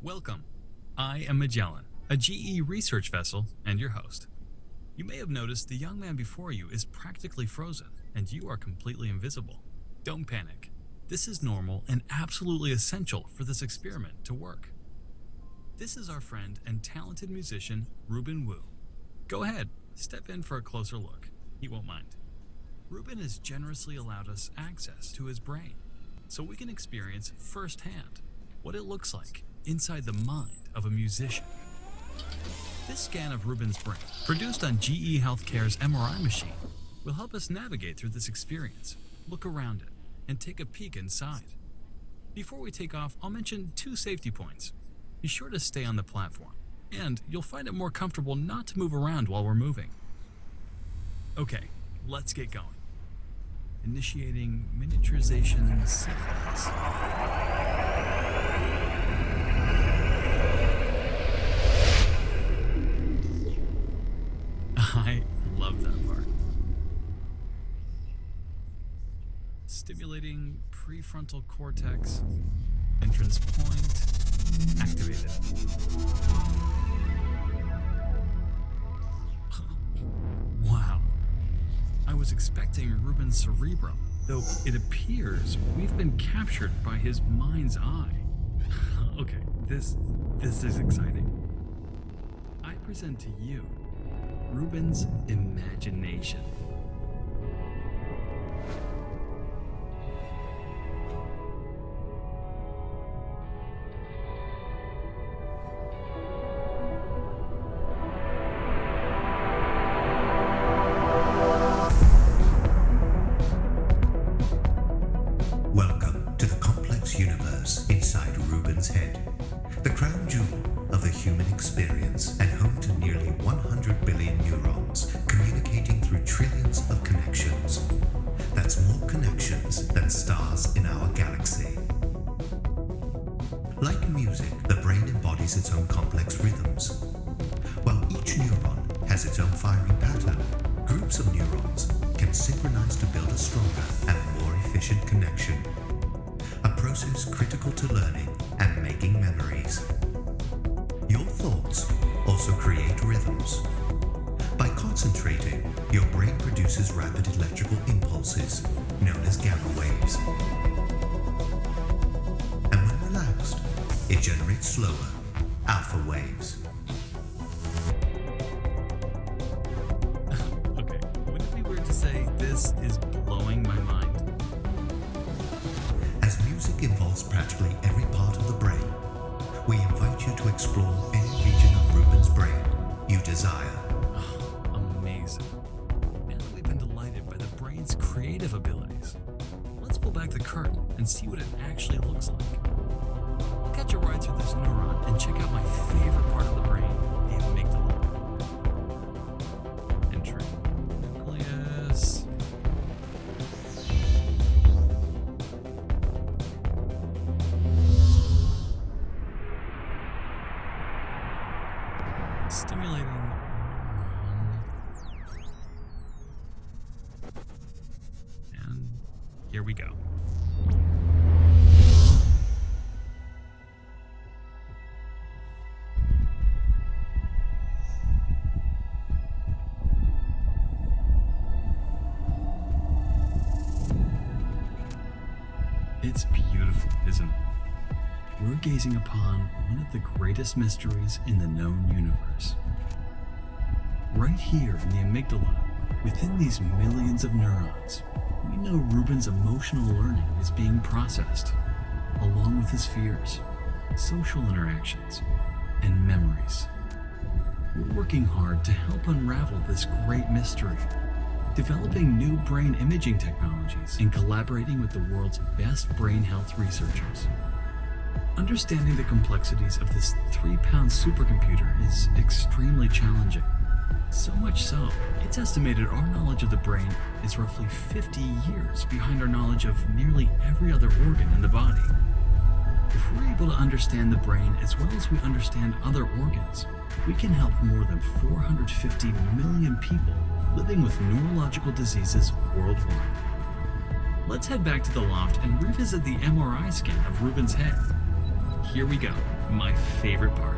Welcome. I am Magellan, a GE research vessel and your host. You may have noticed the young man before you is practically frozen and you are completely invisible. Don't panic. This is normal and absolutely essential for this experiment to work. This is our friend and talented musician, Ruben Wu. Go ahead, step in for a closer look. He won't mind. Ruben has generously allowed us access to his brain, so we can experience firsthand what it looks like inside the mind of a musician. This scan of Ruben's brain, produced on GE Healthcare's MRI machine, will help us navigate through this experience, look around it, and take a peek inside. Before we take off, I'll mention 2 safety points. Be sure to stay on the platform, and you'll find it more comfortable not to move around while we're moving. Okay, let's get going. Initiating miniaturization sequence. I love that part. Stimulating prefrontal cortex, entrance point activated. Wow. I was expecting Ruben's cerebrum, though it appears we've been captured by his mind's eye. Okay, this is exciting. I present to you Ruben's imagination. Welcome to the complex universe inside Ruben's head, the crown jewel of the human experience and home to nearly 100 billion neurons communicating through trillions of connections. That's more connections than stars in our galaxy. Like music, the brain embodies its own complex rhythms. While each neuron has its own firing pattern, groups of neurons can synchronize to build a stronger and more efficient connection. A process critical to learning and making memories. Your thoughts also create rhythms. By concentrating, your brain produces rapid electrical impulses, known as gamma waves. And when relaxed, it generates slower, alpha waves. Okay, would it be weird to say this is blowing my mind? As music involves practically every part of the brain, we invite you to explore any region of Ruben's brain you desire. Amazing. And we've been delighted by the brain's creative abilities. Let's pull back the curtain and see what it actually looks like. I'll catch a ride through this neuron and check out my favorite part of the brain, the amygdala. Entering nucleus. Stimulating neuron. And here we go. It's beautiful, isn't it? We're gazing upon one of the greatest mysteries in the known universe. Right here in the amygdala, within these millions of neurons, we know Ruben's emotional learning is being processed, along with his fears, social interactions, and memories. We're working hard to help unravel this great mystery, developing new brain imaging technologies and collaborating with the world's best brain health researchers. Understanding the complexities of this 3-pound supercomputer is extremely challenging. So much so, it's estimated our knowledge of the brain is roughly 50 years behind our knowledge of nearly every other organ in the body. If we're able to understand the brain as well as we understand other organs, we can help more than 450 million people living with neurological diseases worldwide. Let's head back to the loft and revisit the MRI scan of Ruben's head. here we go, my favorite part.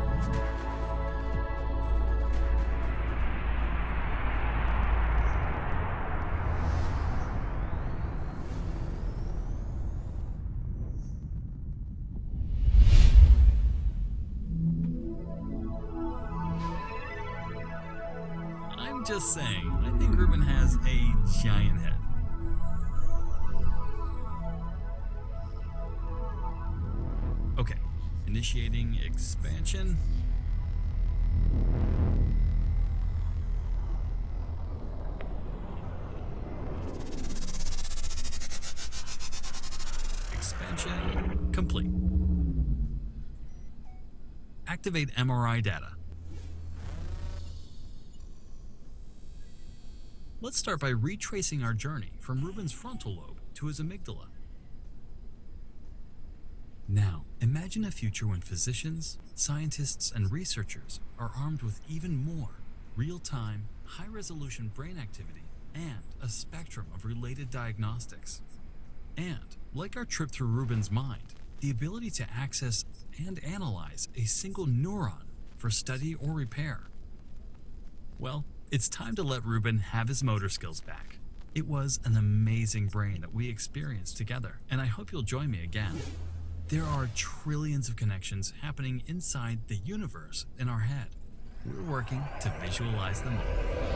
I'm just saying, I think Ruben has a giant head. Okay, initiating expansion. Expansion complete. Activate MRI data. Let's start by retracing our journey from Ruben's frontal lobe to his amygdala. Now, imagine a future when physicians, scientists, and researchers are armed with even more real-time, high-resolution brain activity and a spectrum of related diagnostics. And, like our trip through Ruben's mind, the ability to access and analyze a single neuron for study or repair. Well, it's time to let Ruben have his motor skills back. It was an amazing brain that we experienced together, and I hope you'll join me again. There are trillions of connections happening inside the universe in our head. We're working to visualize them all.